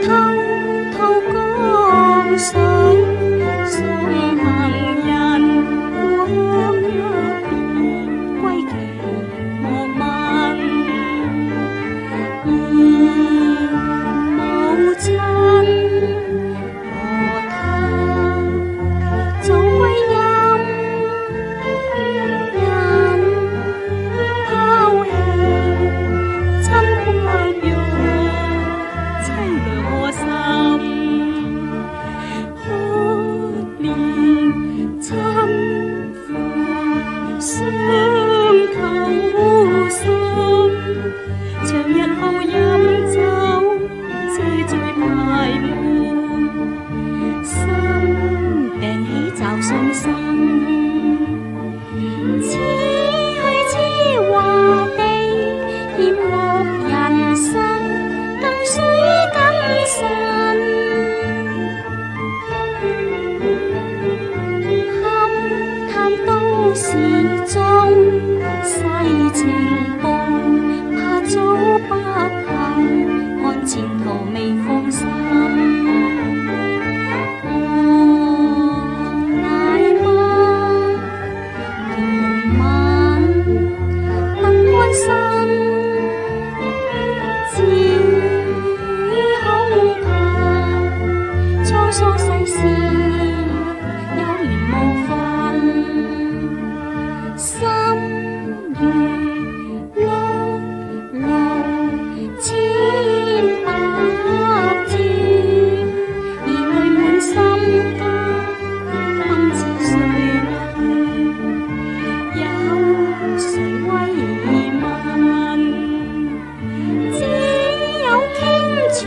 滔滔江水，送行人過客邊，歸期莫問。母親和他早歸陰，因拋棄親骨肉，凄涼我心。可憐親父傷透心，長日後飲酒，醉醉排滿，心病起驟傷心。此去此華地，險惡人生，更須謹慎。勘探都市中世情報，怕早不幸，看前途未放心。捱吧，憐憫不安身，只恐怕滄桑世事有緣無份。心如碌碌千百轉，兒淚滿心間，不知誰去，有誰慰問？只有傾全